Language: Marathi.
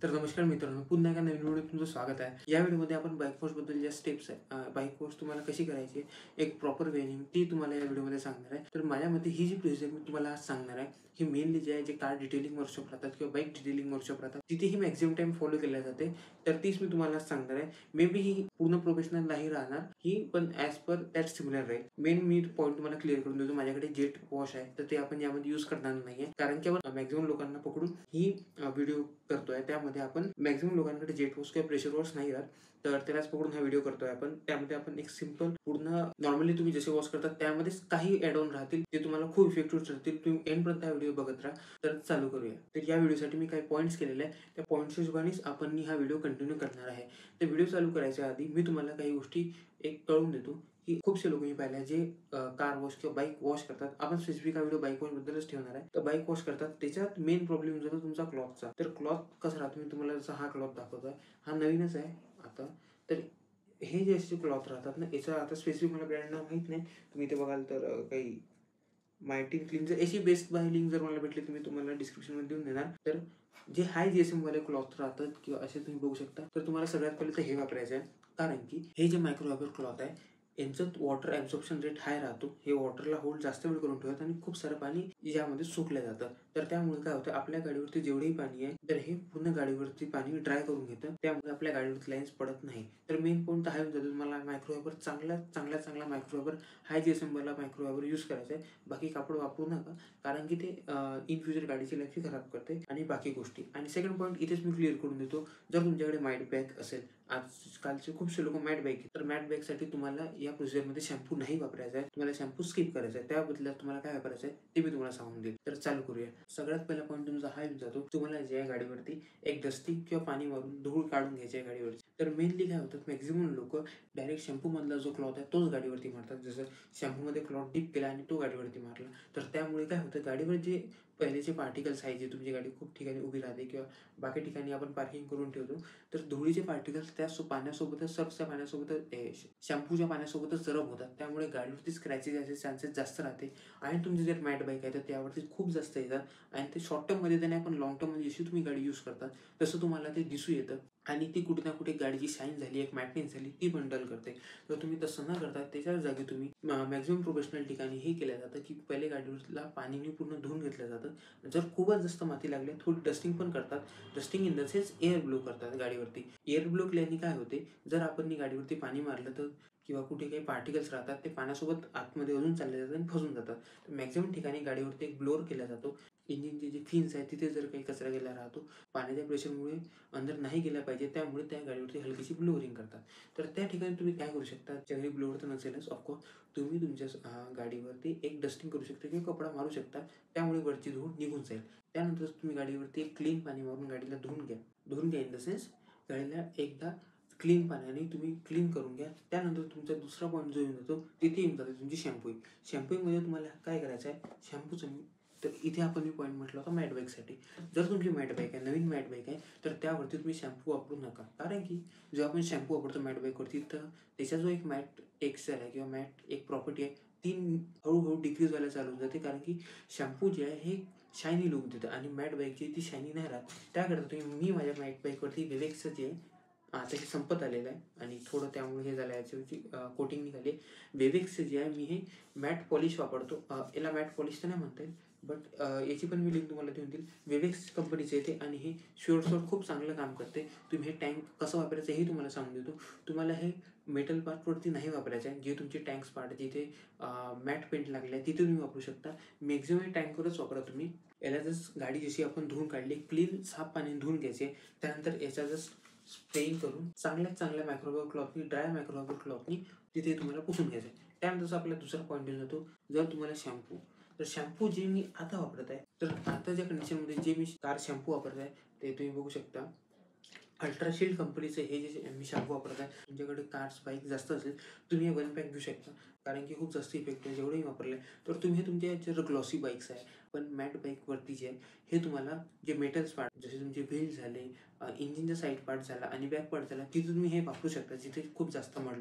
तर नमस्कार मित्रांनो, पुन्हा एका नवीन व्हिडिओत तुमचं स्वागत आहे. या व्हिडिओमध्ये आपण बाईक वॉशबद्दल ज्या स्टेप्स आहेत, बाईक वॉश तुम्हाला कशी करायची, एक प्रॉपर वेनिंग ती तुम्हाला या व्हिडिओमध्ये सांगणार आहे. तर माझ्या मते ही जी प्रोसिजर मी तुम्हाला आज सांगणार आहे, ही मेनली जे कार डिटेलिंग वर्कशॉप राहतात किंवा बाईक डिटेलिंग वर्कशॉप राहतात, तिथे ही मॅक्झिमम टाइम फॉलो केल्या जाते. तर तीच मी तुम्हाला सांगणार आहे. मे बी ही पूर्ण प्रोफेशनल नाही राहणार, ही पण ॲज पर दॅट सिमिलर राहील. मेन मी पॉईंट तुम्हाला क्लिअर करून देतो. माझ्याकडे जेट वॉश आहे, तर ते आपण यामध्ये यूज करणार नाहीये, कारण की आपण मॅक्झिमम लोकांना पकडून ही व्हिडिओ करतोय. त्यामध्ये आपण मॅक्झिमम लोकांकडे जेट वॉश किंवा प्रेशर वॉश नाही राहत, तर त्यालाच पकडून हा व्हिडिओ करतोय आपण. त्यामध्ये आपण एक सिंपल पूर्ण नॉर्मली तुम्ही जसे वॉश करतात त्यामध्येच काही ऍड ऑन राहतील जे तुम्हाला खूप इफेक्टिव्ह ठरतील. तुम्ही एंड पर्यंत हा व्हिडिओ बघत राहा. तर चालू करूया. तर या व्हिडिओसाठी मी काही पॉईंट्स केलेले आहे, त्या पॉईंट्सच्या हिशोबानेच आपण हा व्हिडिओ कंटिन्यू करणार आहे. तर व्हिडिओ चालू करायच्या आधी मी तुम्हाला काही गोष्टी एक कळून देतो की खूपसे लोक मी पाहिलं जे कार वॉश किंवा बाईक वॉश करतात. आपण स्पेसिफिक हा व्हिडिओ बाईक वॉश बद्दलच ठेवणार आहे. तर बाईक वॉश करतात त्याच्यात मेन प्रॉब्लेम जातो तुमचा क्लॉथचा. तर क्लॉथ कसा राहतो मी तुम्हाला जसा हा क्लॉथ दाखवतोय, हा नवीनच आहे आता. तर हे जे असे क्लॉथ राहतात ना, याचा आता स्पेसिफिक मला ब्रँड नाव माहित नाही. तुम्ही इथे बघाल तर काही मायटीन क्लीनचं याची बेस्ट बाय लिंक जर मला भेटली तुम्ही तुम्हाला डिस्क्रिप्शनमध्ये देऊन देणार. तर जे हाय जीएसएम वाले क्लॉथ राहतात किंवा असे तुम्ही बघू शकता, तर तुम्हाला सगळ्यात पहिले तर हे वापरायचं आहे. कारण की हे जे मायक्रोफायबर क्लॉथ आहे यांचं वॉटर ॲब्झॉर्प्शन रेट हाय राहतो. हे वॉटरला होल्ड जास्त वेळ करून ठेवतात आणि खूप सारं पाणी यामध्ये सुकलं जातं. तर त्यामुळे काय होतं, आपल्या गाडीवरती जेवढेही पाणी आहे तर हे पूर्ण गाडीवरती पाणी ड्राय करून घेतं. त्यामुळे आपल्या गाडीवरती लाईन्स पडत नाही. तर मेन पॉईंट हा होऊन जातो, तुम्हाला मायक्रोफायबर चांगला मायक्रोफायबर हाय जीएसएम वाला मायक्रोफायबर यूज करायचा आहे. बाकी कापड वापरू नका, कारण की ते इन फ्युचर गाडीची लाईफ खराब करते आणि बाकी गोष्टी. आणि सेकंड पॉईंट इथेच मी क्लिअर करून देतो, जर तुमच्याकडे मॅट बॅग असेल, आजकालचे खूपसे लोक मॅट बॅग, तर मॅट बॅगसाठी तुम्हाला या प्रोसिजरमध्ये शॅम्पू नाही वापरायचा आहे. तुम्हाला शॅम्पू स्किप करायचा आहे. त्या बदल्यात तुम्हाला काय वापरायचं आहे ते मी तुम्हाला सांगून देईल. तर चालू करूया. सगळ्यात पहिला पॉईंट तुमचा हा येऊन जातो, तुम्हाला जे आहे गाडीवरती एक डस्टिंग किंवा पाणी मारून धूळ काढून घ्यायची आहे गाडीवरची. तर मेनली काय होतं, मॅक्झिमम लोक डायरेक्ट शॅम्पू मधला जो क्लॉथ आहे तोच गाडीवरती मारतात. जसं शॅम्पूमध्ये क्लॉथ डीप केला आणि तो गाडीवरती मारला, तर त्यामुळे काय होतं, गाडीवर जे पहिलेचे पार्टिकल्स आहे, जे तुमची गाडी खूप ठिकाणी उभी राहते किंवा बाकी ठिकाणी आपण पार्किंग करून ठेवतो, तर धुळीचे पार्टिकल्स त्या पाण्यासोबतच, सर्फच्या पाण्यासोबतच, शॅम्पूच्या पाण्यासोबतच गरम होतात. त्यामुळे गाडीवरती स्क्रॅचेस याचे चान्सेस जास्त राहते. आणि तुमची जर मॅट बाईक आहे तर त्यावरती खूप जास्त येतात आणि ते शॉर्ट टर्ममध्ये तर नाही, पण लॉंग टर्ममध्ये जशी तुम्ही गाडी यूज करता तसं तुम्हाला ते दिसू येतं. आणि ती कुठे ना कुठे गाडीची शाईन झाली, एक मॅटनेस झाली, ती पण डल करते. तर तुम्ही तसं न करता त्याच्या जागी तुम्ही मॅक्झिमम प्रोफेशनल ठिकाणी हे केलं जातं की पहिले गाडीवरला पाणीने पूर्ण धुवून घेतलं जातं. जर खूपच जास्त माती लागली, थोडी डस्टिंग पण करतात. Dusting in the sense air blow करतात गाडीवरती. एअर ब्लो केल्याने काय होते, जर आपण गाडीवरती पाणी मारलं तर किंवा कुठे काही पार्टिकल्स राहतात ते पाण्यासोबत आतमध्ये अजून चालले जातात आणि फसून जातात. तर मॅक्झिमम ठिकाणी गाडीवरती एक ब्लोअर केला जातो. इंजिनचे जे फिन्स आहे तिथे जर काही कचरा गेला राहतो, पाण्याच्या प्रेशरमुळे अंदर नाही गेला पाहिजे, त्यामुळे त्या गाडीवरती हलकीशी ब्लोअरिंग करतात. तर त्या ठिकाणी तुम्ही काय करू शकता, ज्यावेळी ब्लोअर तर नसेलच ऑफकोर्स, तुम्ही तुमच्या गाडीवरती एक डस्टिंग करू शकता किंवा कपडा मारू शकता. त्यामुळे वरची धूळ निघून जाईल. त्यानंतर तुम्ही गाडीवरती एक क्लीन पाणी मारून गाडीला धुवून घ्या इन द सेन्स गाडीला एकदा क्लीन पाण्याने तुम्ही क्लीन करून घ्या. त्यानंतर तुमचा दुसरा पॉईंट जो येऊन जातो, तिथे येऊन जाते तुमची शॅम्पूइंग. शॅम्पूइंगमध्ये तुम्हाला काय करायचं आहे, शॅम्पूचं तर इथे आपण मी पॉईंट म्हटलं होता मॅट बाईकसाठी. जर तुमची मॅट बाईक आहे, नवीन मॅट बाईक आहे, तर त्यावरती तुम्ही शॅम्पू वापरू नका. कारण की जेव्हा आपण शॅम्पू वापरतो मॅट बाईकवरती, तर त्याचा जो एक मॅट टेक्स्चर आहे किंवा मॅट एक प्रॉपर्टी आहे, ती हळूहळू डिक्रीज व्हायला चालू होऊन जाते. कारण की शॅम्पू जे आहे हे शायनी लुक देतं आणि मॅट बाईकची ती शायनी नाही राहत. त्याकरता मी माझ्या मॅट बाईकवरती विवेकचं जे आहे आता हे संपत आलेलं आहे आणि थोडं त्यामुळे हे झालं, याच्यावरची कोटिंग निघाली. विवेकचं जे आहे मी हे मॅट पॉलिश वापरतो. याला मॅट पॉलिश तर नाही म्हणता येईल, बट याची पण मी लिंक तुम्हाला देऊन देईल. विवेक्स कंपनीचं येते आणि हे शुअर खूप चांगलं काम करते. तुम्ही हे टँक कसं वापरायचं हे तुम्हाला सांगून देतो. तुम्हाला हे मेटल पार्टवरती नाही वापरायचं आहे. जे तुमचे टँक्स पार्ट जिथे मॅट पेंट लागले आहे तिथे तुम्ही वापरू शकता. मॅक्झिमम टँकवरच वापरा तुम्ही. याला जस्ट गाडी जशी आपण धुवून काढली, क्लीन साफ पाण्याने धुवून घ्यायचे. त्यानंतर याचा जस्ट स्प्रेइंग करून चांगल्या मायक्रोवेव्ह क्लॉथनी, ड्राय मायक्रोवेव्ह क्लॉथनी तिथे तुम्हाला पुसून घ्यायचं आहे. त्यानंतर आपला दुसरा पॉईंट येऊन जातो, जर तुम्हाला शॅम्पू, तर शॅम्पू जे मी आता वापरत आहे, तर आताच्या कंडिशनमध्ये जे मी कार शॅम्पू वापरत आहे ते तुम्ही बघू शकता. अल्ट्राशील्ड कंपनीचे हे जे मी शॅम्पू वापरत आहे. तुमच्याकडे कार्स बाईक जास्त असेल, तुम्ही हे 1 पॅक घेऊ शकता, कारण की खूप जास्त इफेक्टिव्ह जेवढेही वापरले. तर तुम्ही हे तुमच्या जर ग्लॉसी बाईक्स आहे, पण मॅट बाईकवरती जे आहे हे तुम्हाला जे मेटल्स पार्ट जसे तुमचे व्हील झाले, इंजिनचा साईड पार्ट झाला आणि बॅक पार्ट झाला, तिथे तुम्ही हे वापरू शकता जिथे खूप जास्त मळलं.